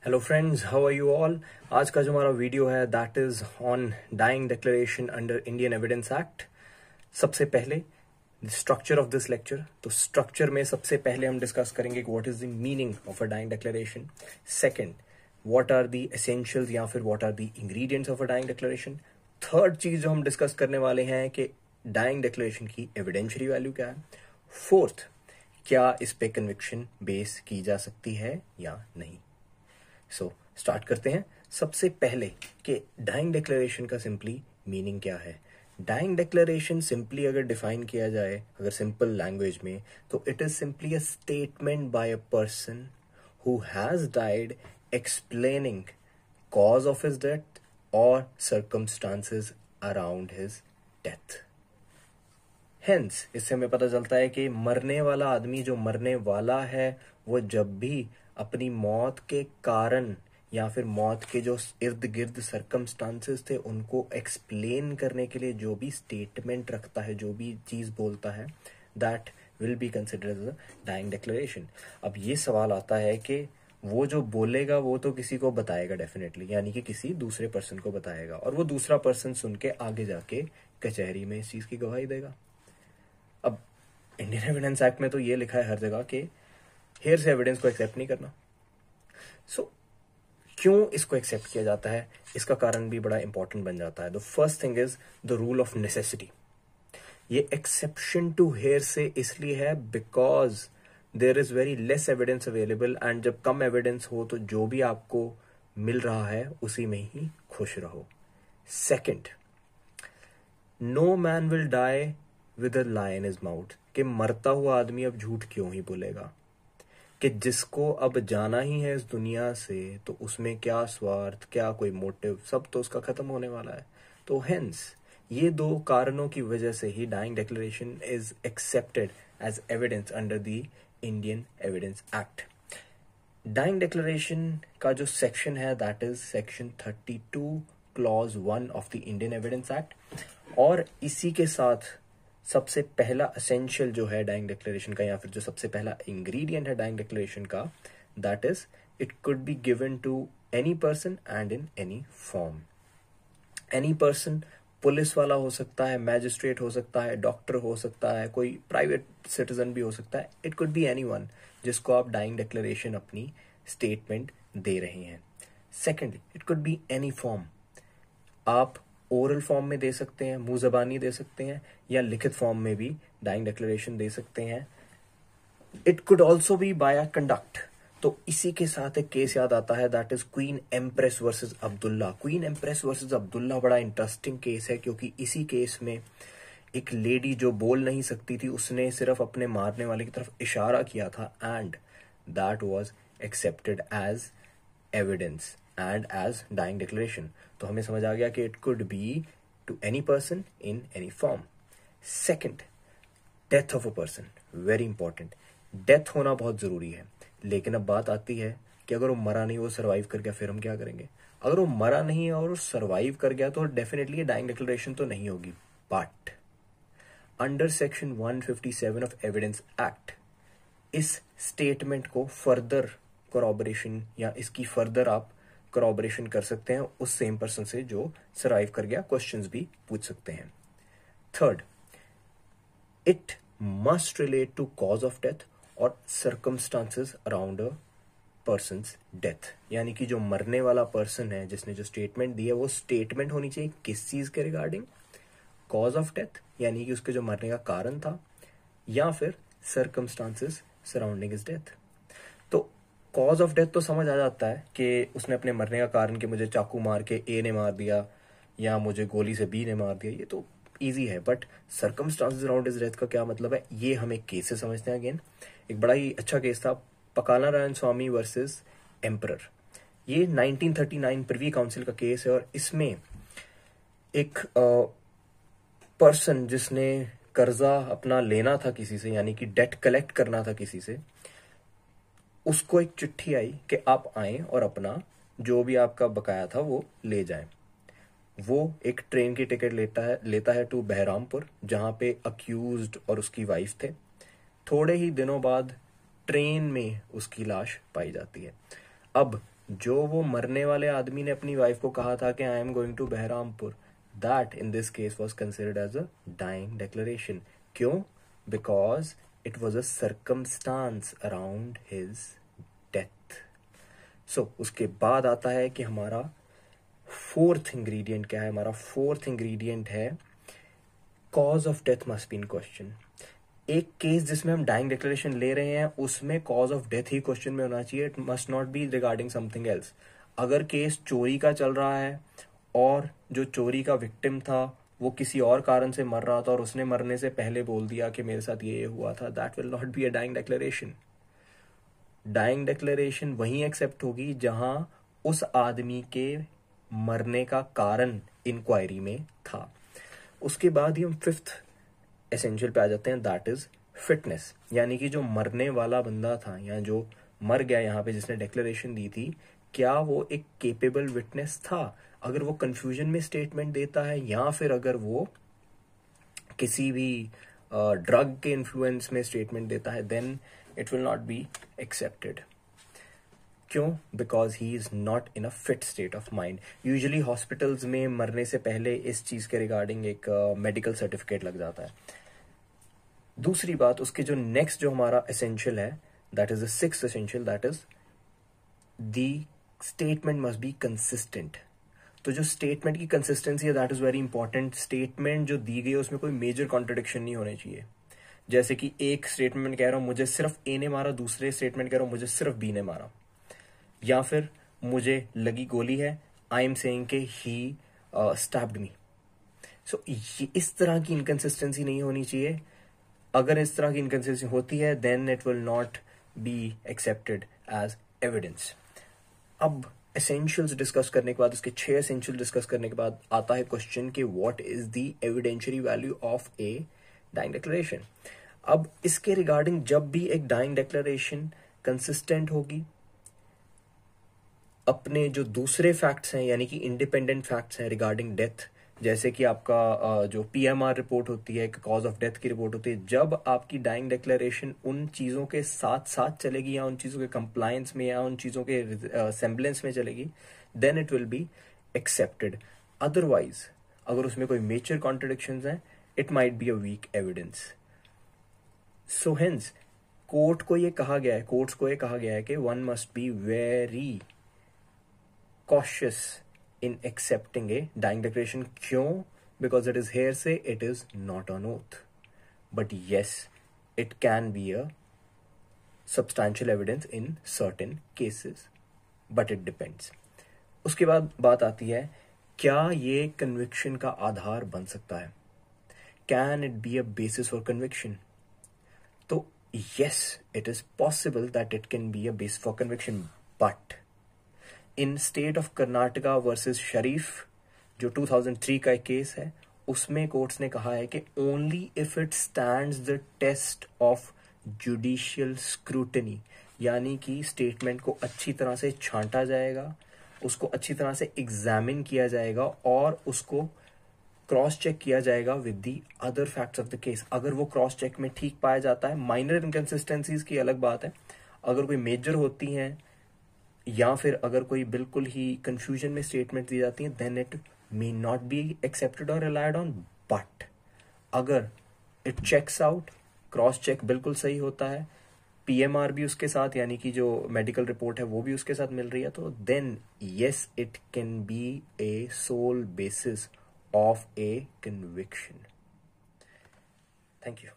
Hello friends, how are you all. आज का जो हमारा वीडियो है that is on dying declaration under Indian evidence act. सबसे पहले स्ट्रक्चर ऑफ दिस लेक्चर, तो स्ट्रक्चर में सबसे पहले हम डिस्कस करेंगे what is the meaning of a dying declaration. Second, what are the essentials या फिर what are the ingredients of a dying declaration. Third चीज जो हम डिस्कस करने वाले हैं कि डाइंग डिक्लेरेशन की एविडेंशियरी वैल्यू क्या है। फोर्थ, क्या इस पे कन्विक्शन बेस की जा सकती है या नहीं। सो स्टार्ट करते हैं। सबसे पहले कि डाइंग डिक्लेरेशन का सिंपली मीनिंग क्या है। डाइंग डिक्लेरेशन सिंपली अगर डिफाइन किया जाए, अगर सिंपल लैंग्वेज में, तो it is simply a statement by a person who has died explaining cause of his death और circumstances around his death. Hence इससे हमें पता चलता है कि मरने वाला आदमी जो मरने वाला है वो जब भी अपनी मौत के कारण या फिर मौत के जो इर्द गिर्द सर्कमस्टांसेस थे उनको एक्सप्लेन करने के लिए जो भी स्टेटमेंट रखता है, जो भी चीज बोलता है, that will be considered as a dying declaration. अब ये सवाल आता है कि वो जो बोलेगा वो तो किसी को बताएगा डेफिनेटली, यानी कि किसी दूसरे पर्सन को बताएगा और वो दूसरा पर्सन सुन के आगे जाके कचहरी में इस चीज की गवाही देगा। अब इंडियन एविडेंस एक्ट में तो ये लिखा है हर जगह कि हेयर से एविडेंस को एक्सेप्ट नहीं करना। सो क्यों इसको एक्सेप्ट किया जाता है, इसका कारण भी बड़ा इंपॉर्टेंट बन जाता है। The first thing is the rule of necessity. ये एक्सेप्शन टू हेयर से इसलिए है because there is very less evidence available, and जब कम एविडेंस हो तो जो भी आपको मिल रहा है उसी में ही खुश रहो। Second, no man will die with a lie in his mouth, कि मरता हुआ आदमी अब झूठ क्यों ही बोलेगा, कि जिसको अब जाना ही है इस दुनिया से तो उसमें क्या स्वार्थ, क्या कोई मोटिव, सब तो उसका खत्म होने वाला है। तो हेंस ये दो कारणों की वजह से ही dying declaration is accepted as evidence under the Indian evidence act. Dying declaration का जो सेक्शन है that is section 32 clause 1 of the Indian evidence act, और इसी के साथ सबसे पहला असेंशियल जो है डाइंग डिक्लेरेशन का, या फिर जो सबसे पहला इंग्रेडिएंट है डाइंग डिक्लेरेशन का, that is it could be given to any person and in any form. Any person police वाला हो सकता है, मैजिस्ट्रेट हो सकता है, डॉक्टर हो सकता है, कोई प्राइवेट सिटीजन भी हो सकता है। इट कुड बी एनीवन जिसको आप डाइंग डिक्लेरेशन अपनी स्टेटमेंट दे रहे हैं। Second, it could be any form. आप ओरल फॉर्म में दे सकते हैं, मुंह जबानी दे सकते हैं, या लिखित फॉर्म में भी डाइंग डिक्लेरेशन दे सकते हैं। It could also be by conduct. तो इसी के साथ एक केस याद आता है that is Queen Empress versus Abdullah. Queen Empress versus Abdullah बड़ा इंटरेस्टिंग केस है, क्योंकि इसी केस में एक लेडी जो बोल नहीं सकती थी उसने सिर्फ अपने मारने वाले की तरफ इशारा किया था, and that was accepted as evidence and as dying declaration. तो हमें समझ आ गया कि it could be to any person in any form. Second, death of a person, very important. Death होना बहुत जरूरी है, लेकिन अब बात आती है कि अगर वो मरा नहीं, वो सर्वाइव कर गया, फिर हम क्या करेंगे। अगर वो मरा नहीं और सर्वाइव कर गया तो डेफिनेटली डाइंग डिक्लेरेशन तो नहीं होगी, but under section 157 of evidence act इस स्टेटमेंट को फर्दर कोरॉबरेशन या इसकी फर्दर आप कोरॉबरेशन कर सकते हैं उस सेम पर्सन से जो सर्वाइव कर गया। क्वेश्चंस भी पूछ सकते हैं। Third, it must relate to cause of death और circumstances around a person's death, यानी कि जो मरने वाला पर्सन है जिसने जो स्टेटमेंट दी है वो स्टेटमेंट होनी चाहिए किस चीज के रिगार्डिंग, कॉज ऑफ डेथ यानी कि उसके जो मरने का कारण था, या फिर सर्कमस्टांसेस सराउंडिंग हिज डेथ। तो कॉज ऑफ डेथ तो समझ आ जाता है कि उसने अपने मरने का कारण कि मुझे चाकू मार के ए ने मार दिया या मुझे गोली से बी ने मार दिया, ये तो इजी है। But circumstances around his death का क्या मतलब है, ये हम एक केस से समझते हैं। अगेन एक बड़ा ही अच्छा केस था, पकाला नारायण स्वामी वर्सेस एम्परर। ये 1939 प्रिवी काउंसिल का केस है, और इसमें एक पर्सन जिसने कर्जा अपना लेना था किसी से, यानी कि डेट कलेक्ट करना था किसी से, उसको एक चिट्ठी आई कि आप आए और अपना जो भी आपका बकाया था वो ले जाएं। वो एक ट्रेन की टिकट लेता है टू बहरामपुर, जहां पे अक्यूज्ड और उसकी वाइफ थे। थोड़े ही दिनों बाद ट्रेन में उसकी लाश पाई जाती है। अब जो वो मरने वाले आदमी ने अपनी वाइफ को कहा था कि I am going to Berhampur, that in this case was considered as a dying declaration. क्यों? Because it was a circumstance around his death. So उसके बाद आता है कि हमारा फोर्थ इंग्रेडिएंट क्या है. हमारा फोर्थ इंग्रेडिएंट है cause of death must be in question. एक केस जिसमें हम डाइंग डिक्लेरेशन ले रहे हैं उसमें cause of death he question में होना चाहिए. It must not be regarding something else. अगर केस चोरी का चल रहा है और जो चोरी का विक्टिम था वो किसी और कारण से मर रहा था और उसने मरने से पहले बोल दिया कि मेरे साथ ये हुआ था, that will not be a dying declaration. Dying declaration वहीं एक्सेप्ट होगी जहां उस आदमी के मरने का कारण इंक्वायरी में था. उसके बाद ही हम फिफ्थ एसेंशियल पे आ जाते हैं, दैट इज फिटनेस. यानी कि जो मरने वाला बंदा था या जो मर गया यहाँ पे जिसने डिक्लेरेशन दी थी, क्या वो एक केपेबल विटनेस था. अगर वो कंफ्यूजन में स्टेटमेंट देता है या फिर अगर वो किसी भी ड्रग के इन्फ्लुएंस में स्टेटमेंट देता है, then it will not be accepted. क्यों? Because he is not in a fit state of mind. Usually hospitals में मरने से पहले इस चीज के रिगार्डिंग एक मेडिकल सर्टिफिकेट लग जाता है. दूसरी बात, उसके जो नेक्स्ट जो हमारा एसेंशियल है, that is the sixth essential, that is the statement must be consistent. तो जो स्टेटमेंट की कंसिस्टेंसी है that is very important. Statement जो दी गई है उसमें कोई मेजर कॉन्ट्रडिक्शन नहीं होने चाहिए. जैसे कि एक स्टेटमेंट कह रहा हूं मुझे सिर्फ ए ने मारा, दूसरे स्टेटमेंट कह रहा हूं मुझे सिर्फ बी ने मारा, या फिर मुझे लगी गोली है, आई एम सेइंग के ही स्टैब्ड मी. सो इस तरह की इनकंसिस्टेंसी नहीं होनी चाहिए. अगर इस तरह की इनकंसिस्टेंसी होती है then it will not be accepted as evidence. अब एसेंशियल्स डिस्कस करने के बाद, इसके 6 एसेंशियल डिस्कस करने के बाद आता है क्वेश्चन कि what is the evidentiary value of a dying declaration. अब इसके रिगार्डिंग जब भी एक डाइंग डिक्लेरेशन कंसिस्टेंट होगी, अपने जो दूसरे फैक्ट्स हैं यानी कि इंडिपेंडेंट फैक्ट्स हैं रिगार्डिंग डेथ, जैसे कि आपका जो पीएमआर रिपोर्ट होती है, कॉज ऑफ डेथ की रिपोर्ट होती है, जब आपकी डाइंग डिक्लेरेशन उन चीजों के साथ साथ चलेगी या उन चीजों के कंप्लायंस में या उन चीजों के सेम्बलेंस में चलेगी, then it will be accepted. Otherwise अगर उसमें कोई मेजर कॉन्ट्रडिक्शंस हैं, it might be a weak evidence. So hence courts को ये कहा गया है कि one must be very cautious in accepting a dying declaration. क्यों? Because it is hearsay, it is not an oath. But yes, it can be a substantial evidence in certain cases. But it depends. उसके बाद बात आती है, क्या ये conviction का आधार बन सकता है? Can it be a basis for conviction? तो yes, it is possible that it can be a basis for conviction. But in state of Karnataka versus Sharif जो 2003 का एक केस है, उसमें कोर्ट्स ने कहा है कि only if it stands the test of judicial scrutiny, यानी कि स्टेटमेंट को अच्छी तरह से छांटा जाएगा, उसको अच्छी तरह से एग्जामिन किया जाएगा और उसको क्रॉस चेक किया जाएगा with the other facts of the case. अगर वो क्रॉस चेक में ठीक पाया जाता है, माइनर इनकंसिस्टेंसीज की अलग बात है, अगर कोई मेजर होती हैं या फिर अगर कोई बिल्कुल ही कंफ्यूजन में स्टेटमेंट दी जाती है, then it may not be accepted और रिलायड ऑन. बट अगर it checks out, cross check बिल्कुल सही होता है, पीएमआर भी उसके साथ यानी कि जो मेडिकल रिपोर्ट है वो भी उसके साथ मिल रही है, तो then yes it can be a sole basis of a conviction. Thank you.